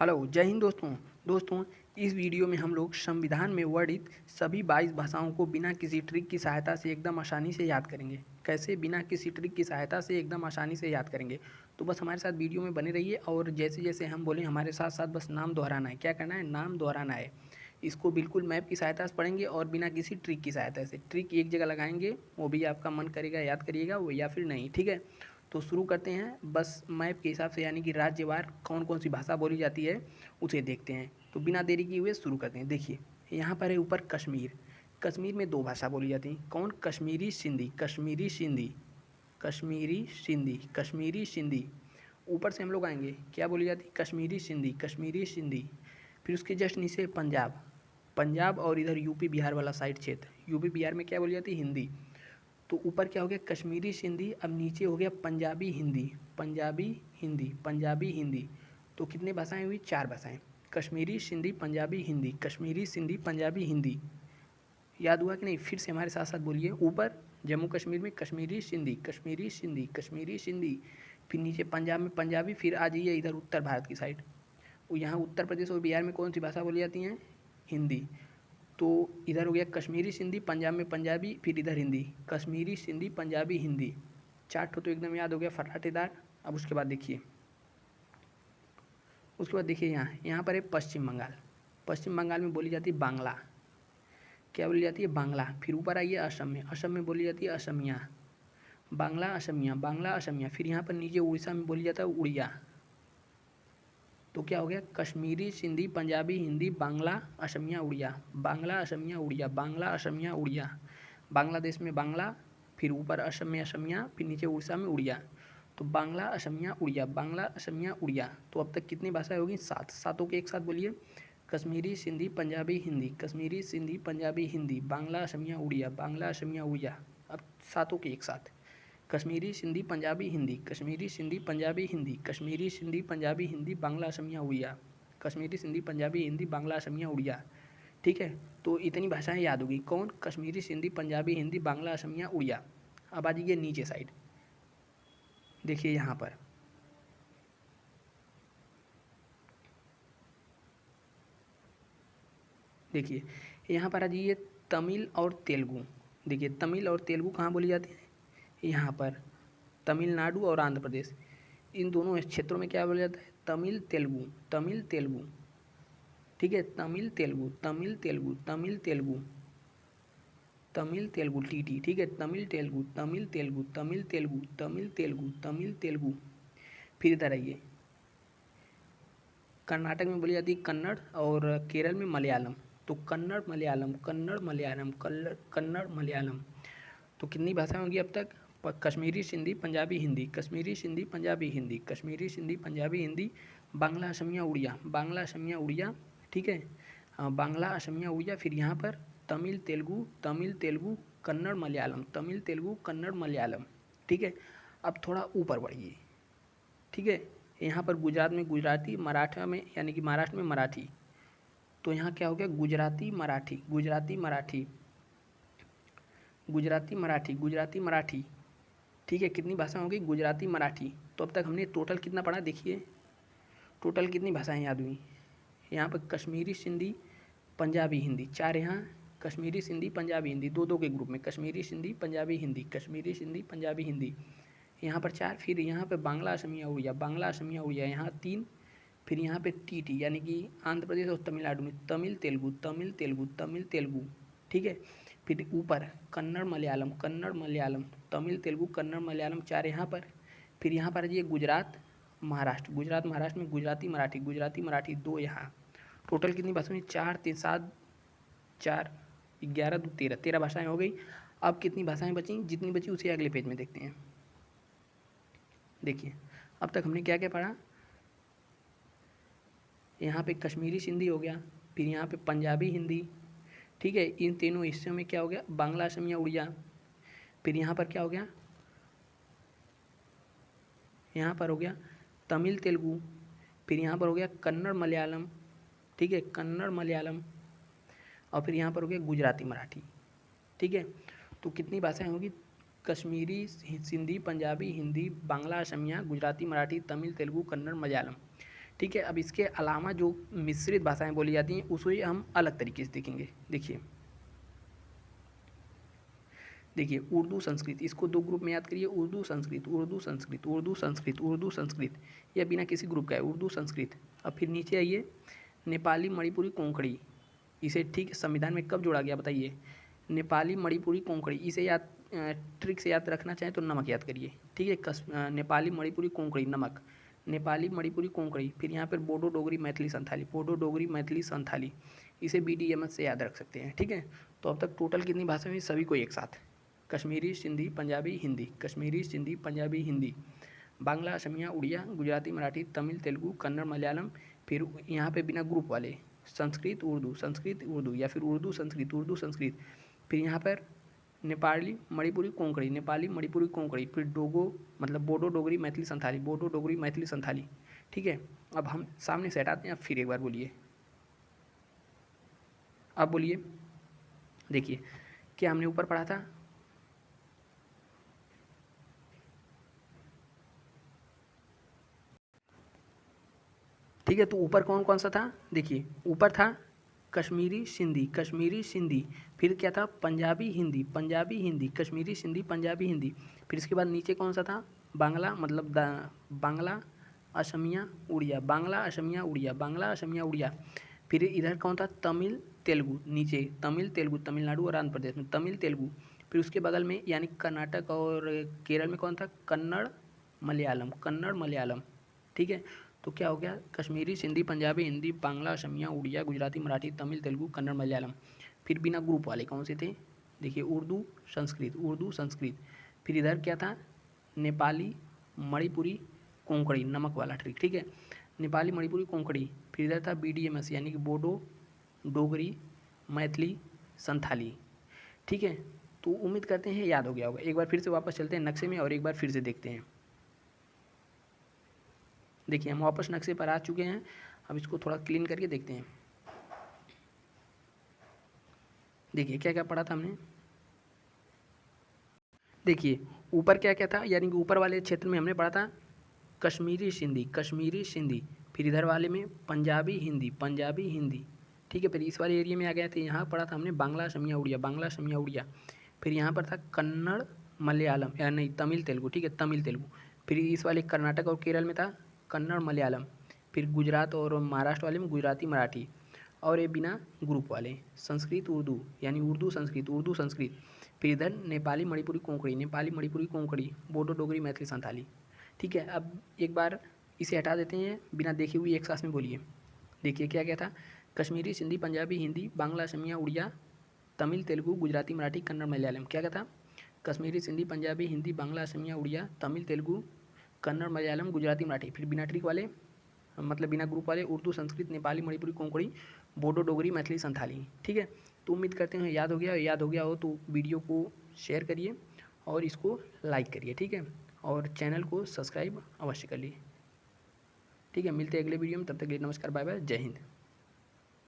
Hello, जय हिंद दोस्तों। दोस्तों, इस वीडियो में हम लोग संविधान में वर्णित सभी 22 भाषाओं को बिना किसी ट्रिक की सहायता से एकदम आसानी से याद करेंगे। कैसे? बिना किसी ट्रिक की सहायता से एकदम आसानी से याद करेंगे। तो बस हमारे साथ वीडियो में बने रहिए और जैसे-जैसे हम बोलें हमारे साथ-साथ बस नाम दोहराना है। क्या करना है? नाम दोहराना है। इसको बिल्कुल मैप की सहायता से पढ़ेंगे और बिना किसी ट्रिक की सहायता से। ट्रिक एक जगह लगाएंगे, वो भी आपका मन करेगा याद करिएगा वो या फिर नहीं, ठीक है? तो शुरू करते हैं बस मैप के हिसाब से, यानी कि राज्यवार कौन कौन सी भाषा बोली जाती है उसे देखते हैं। तो बिना देरी किए हुए शुरू करते हैं। देखिए, यहाँ पर है ऊपर कश्मीर। कश्मीर में दो भाषा बोली जाती हैं। कौन? कश्मीरी सिंधी, कश्मीरी सिंधी, कश्मीरी सिंधी, कश्मीरी सिंधी। ऊपर से हम लोग आएंगे, क्या बोली जाती है? कश्मीरी सिंधी, कश्मीरी सिंधी। फिर उसके जस्ट नीचे पंजाब, पंजाब और इधर यूपी बिहार वाला साइड क्षेत्र, यूपी बिहार में क्या बोली जाती है? हिंदी। तो ऊपर क्या हो गया? कश्मीरी सिंधी। अब नीचे हो गया पंजाबी हिंदी, पंजाबी हिंदी, पंजाबी हिंदी। तो कितनी भाषाएं हुई? 4 भाषाएं। कश्मीरी सिंधी, पंजाबी हिंदी, कश्मीरी सिंधी, पंजाबी हिंदी। याद हुआ कि नहीं? फिर से हमारे साथ साथ बोलिए। ऊपर जम्मू कश्मीर में कश्मीरी सिंधी, कश्मीरी सिंधी, कश्मीरी सिंधी। फिर नीचे पंजाब में पंजाबी। फिर आ जाइए इधर उत्तर भारत की साइड। यहाँ उत्तर प्रदेश और बिहार में कौन सी भाषा बोली जाती हैं? हिंदी। तो इधर हो गया कश्मीरी सिंधी, पंजाब में पंजाबी, फिर इधर हिंदी। कश्मीरी सिंधी, पंजाबी, हिंदी। 4 ठो तो एकदम याद हो गया फर्राटेदार। अब उसके बाद देखिए, यहाँ पर है पश्चिम बंगाल। पश्चिम बंगाल में बोली जाती है बांग्ला। क्या बोली जाती है? बांग्ला। फिर ऊपर आइए असम में, असम में बोली जाती है असमिया। बांग्ला असमिया, बांग्ला असमिया। फिर यहाँ पर नीचे उड़ीसा में बोली जाता है उड़िया। तो क्या हो गया? कश्मीरी सिंधी, पंजाबी, हिंदी, बांग्ला, असमिया, उड़िया। बांग्ला असमिया उड़िया, बांग्ला असमिया उड़िया। बांग्लादेश में बांग्ला, फिर ऊपर असम में असमिया, फिर नीचे उड़ीसा में उड़िया। तो बांग्ला असमिया उड़िया, बांग्ला असमिया उड़िया। तो अब तक कितनी भाषाएं होगी? 7। सातों के एक साथ बोलिए। कश्मीरी सिंधी, पंजाबी, हिंदी, कश्मीरी सिंधी, पंजाबी, हिंदी, बांग्ला असमिया उड़िया, बांग्ला असमिया उड़िया। अब सातों के एक साथ। कश्मीरी सिंधी, पंजाबी, हिंदी, कश्मीरी सिंधी, पंजाबी, हिंदी, कश्मीरी सिंधी, पंजाबी, हिंदी, बांग्ला असमिया उड़िया, कश्मीरी सिंधी, पंजाबी, हिंदी, बांग्ला असमिया उड़िया। ठीक है? तो इतनी भाषाएं याद होगी। कौन? कश्मीरी सिंधी, पंजाबी, हिंदी, बांग्ला असमिया उड़िया। अब आ जाइए नीचे साइड। देखिए यहाँ पर, देखिए यहाँ पर आ जाइए तमिल और तेलुगु। देखिए तमिल और तेलुगु कहाँ बोली जाती है? यहाँ पर तमिलनाडु और आंध्र प्रदेश, इन दोनों क्षेत्रों में क्या बोला जाता है? तमिल तेलुगु, तमिल तेलुगु। ठीक है? तमिल तेलुगु, तमिल तेलुगु, तमिल तेलुगु, तमिल तेलुगु, टीटी। ठीक है? तमिल तेलुगु, तमिल तेलुगु, तमिल तेलुगु, तमिल तेलुगु, तमिल तेलुगु। फिर इधर आइए, कर्नाटक में बोली जाती है कन्नड़ और केरल में मलयालम। तो कन्नड़ मलयालम, कन्नड़ मलयालम, कन्नड़ मलयालम। तो कितनी भाषाएं होंगी अब तक? कश्मीरी सिंधी, पंजाबी, हिंदी, कश्मीरी सिंधी, पंजाबी, हिंदी, कश्मीरी सिंधी, पंजाबी, हिंदी, बांग्ला असमिया उड़िया, बांग्ला असमिया उड़िया। ठीक है? बांग्ला असमिया उड़िया। फिर यहाँ पर तमिल तेलुगु, तमिल तेलुगु, कन्नड़ मलयालम, तमिल तेलुगु, कन्नड़ मलयालम। ठीक है? अब थोड़ा ऊपर बढ़िए। ठीक है? यहाँ पर गुजरात में गुजराती, मराठा में यानी कि महाराष्ट्र में मराठी। तो यहाँ क्या हो गया? गुजराती मराठी, गुजराती मराठी, गुजराती मराठी, गुजराती मराठी। ठीक है? कितनी भाषा होगी? गुजराती मराठी। तो अब तक हमने टोटल कितना पढ़ा? देखिए टोटल कितनी भाषाएं याद हुई। यहाँ पर कश्मीरी सिंधी, पंजाबी, हिंदी 4 यहाँ। कश्मीरी सिंधी, पंजाबी, हिंदी दो दो के ग्रुप में, कश्मीरी सिंधी, पंजाबी, हिंदी, कश्मीरी सिंधी, पंजाबी, हिंदी। यहाँ पर 4। फिर यहाँ पे बांग्ला असमिया उड़िया, बांग्ला असमिया उड़िया यहाँ 3। फिर यहाँ पे टीटी यानी कि आंध्र प्रदेश और तमिलनाडु में तमिल तेलुगु, तमिल तेलुगु, तमिल तेलुगु। ठीक है? फिर ऊपर कन्नड़ मलयालम, कन्नड़ मलयालम, तमिल तेलुगु, कन्नड़ मलयालम 4 यहाँ पर। फिर यहाँ पर ये गुजरात महाराष्ट्र, गुजरात महाराष्ट्र में गुजराती मराठी, गुजराती मराठी 2 यहाँ। टोटल कितनी भाषा हुई? 4 3 7 4 11 2 13, 13 भाषाएं हो गई। अब कितनी भाषाएं बची? जितनी बची उसे अगले पेज में देखते हैं। देखिए अब तक हमने क्या क्या पढ़ा? यहाँ पे कश्मीरी सिंधी हो गया, फिर यहाँ पे पंजाबी हिंदी। ठीक है? इन तीनों हिस्सों में क्या हो गया? बांग्ला असमिया उड़िया। फिर यहाँ पर क्या हो गया? यहाँ पर हो गया तमिल तेलुगु। फिर यहाँ पर हो गया कन्नड़ मलयालम। ठीक है? कन्नड़ मलयालम। और फिर यहाँ पर हो गया गुजराती मराठी। ठीक है? तो कितनी भाषाएं होगी? कश्मीरी सिंधी, पंजाबी, हिंदी, बांग्ला असमिया, गुजराती मराठी, तमिल तेलुगु, कन्नड़ मलयालम। ठीक है। अब इसके अलावा जो मिश्रित भाषाएं बोली जाती हैं उसे हम अलग तरीके से देखेंगे। देखिए उर्दू संस्कृत, इसको दो ग्रुप में याद करिए, उर्दू संस्कृत, उर्दू संस्कृत, उर्दू संस्कृत, उर्दू संस्कृत, यह बिना किसी ग्रुप का है, उर्दू संस्कृत। अब फिर नीचे आइए, नेपाली मणिपुरी कोंकणी, इसे ठीक संविधान में कब जोड़ा गया बताइए। नेपाली मणिपुरी कोंकणी, इसे याद ट्रिक से याद रखना चाहें तो नमक याद करिए, ठीक है। नेपाली मणिपुरी कोंकणी नमक, नेपाली मणिपुरी कोंकणी। फिर यहाँ पर बोडो डोगरी मैथिली संथाली, बोडो डोगरी मैथिली संथाली, इसे BDMS से याद रख सकते हैं, ठीक है। तो अब तक टोटल कितनी भाषा हुई सभी को एक साथ, कश्मीरी, सिंधी, पंजाबी, हिंदी, कश्मीरी, सिंधी, पंजाबी, हिंदी, बांग्ला, असमिया, उड़िया, गुजराती, मराठी, तमिल, तेलुगु, कन्नड़, मलयालम। फिर यहाँ पे बिना ग्रुप वाले संस्कृत उर्दू या फिर उर्दू संस्कृत। फिर यहाँ पर नेपाली मणिपुरी कोंकणी, नेपाली मणिपुरी कोंकणी। फिर डोगो मतलब बोडो डोगरी मैथिली संथाली, बोडो डोगरी मैथिली संथाली, ठीक है। अब हम सामने से हटाते हैं, अब फिर एक बार बोलिए, अब बोलिए। देखिए क्या हमने ऊपर पढ़ा था, ठीक है। तो ऊपर कौन कौन सा था, देखिए ऊपर था कश्मीरी सिंधी, फिर क्या था पंजाबी हिंदी, कश्मीरी सिंधी, पंजाबी हिंदी। फिर इसके बाद नीचे कौन सा था, बांग्ला मतलब बांग्ला, असमिया, उड़िया, बांग्ला, असमिया, उड़िया, बांग्ला, असमिया, उड़िया। फिर इधर कौन था, तमिल तेलुगु, नीचे तमिल तेलुगु, तमिलनाडु और आंध्र प्रदेश में तमिल तेलुगु। फिर उसके बगल में यानी कर्नाटक और केरल में कौन था, कन्नड़ मलयालम, ठीक है। तो क्या हो गया, कश्मीरी, सिंधी, पंजाबी, हिंदी, बांग्ला, असमिया, उड़िया, गुजराती, मराठी, तमिल, तेलुगु, कन्नड़, मलयालम। फिर बिना ग्रुप वाले कौन से थे, देखिए उर्दू संस्कृत। फिर इधर क्या था, नेपाली मणिपुरी कोंकणी, नमक वाला ट्रिक, ठीक है, नेपाली मणिपुरी कोंकणी। फिर इधर था BDMS यानी कि बोडो डोगरी मैथिली संथाली, ठीक है। तो उम्मीद करते हैं याद हो गया होगा। एक बार फिर से वापस चलते हैं नक्शे में और एक बार फिर से देखते हैं। देखिए हम वापस नक्शे पर आ चुके हैं, अब इसको थोड़ा क्लीन करके देखते हैं। देखिए क्या क्या पढ़ा था हमने, देखिए ऊपर क्या क्या था, यानी कि ऊपर वाले क्षेत्र में हमने पढ़ा था कश्मीरी सिंधी। फिर इधर वाले में पंजाबी हिंदी, ठीक है। फिर इस वाले एरिया में आ गया था, यहाँ पढ़ा था हमने बांग्ला, असमिया, उड़िया। फिर यहाँ पर था कन्नड़ मलयालम या नहीं तमिल तेलुगु, ठीक है, तमिल तेलुगु। फिर इस वाले कर्नाटक और केरल में था कन्नड़ मलयालम। फिर गुजरात और महाराष्ट्र वाले में गुजराती मराठी, और ये बिना ग्रुप वाले संस्कृत उर्दू यानी उर्दू संस्कृत। फिर इधर नेपाली मणिपुरी कोंकणी, बोडो डोगरी मैथिली संथाली, ठीक है। अब एक बार इसे हटा देते हैं, बिना देखे हुए एक साथ में बोलिए। देखिए क्या क्या था, कश्मीरी, सिंधी, पंजाबी, हिंदी, बांग्ला, असमिया, उड़िया, तमिल, तेलुगु, गुजराती, मराठी, कन्नड़, मलयालम। क्या क्या था, कश्मीरी, सिंधी, पंजाबी, हिंदी, बांग्ला, असमिया, उड़िया, तमिल, तेलुगु, कन्नड़, मलयालम, गुजराती, मराठी। फिर बिना ट्रिक वाले मतलब बिना ग्रुप वाले उर्दू संस्कृत, नेपाली मणिपुरी कोंकणी, बोडो डोगरी मैथिली संथाली, ठीक है। तो उम्मीद करते हैं याद हो गया हो तो वीडियो को शेयर करिए और इसको लाइक करिए, ठीक है, और चैनल को सब्सक्राइब अवश्य कर लीजिए, ठीक है। मिलते हैं अगले वीडियो में, तब तक के लिए नमस्कार, बाय बाय, जय हिंद।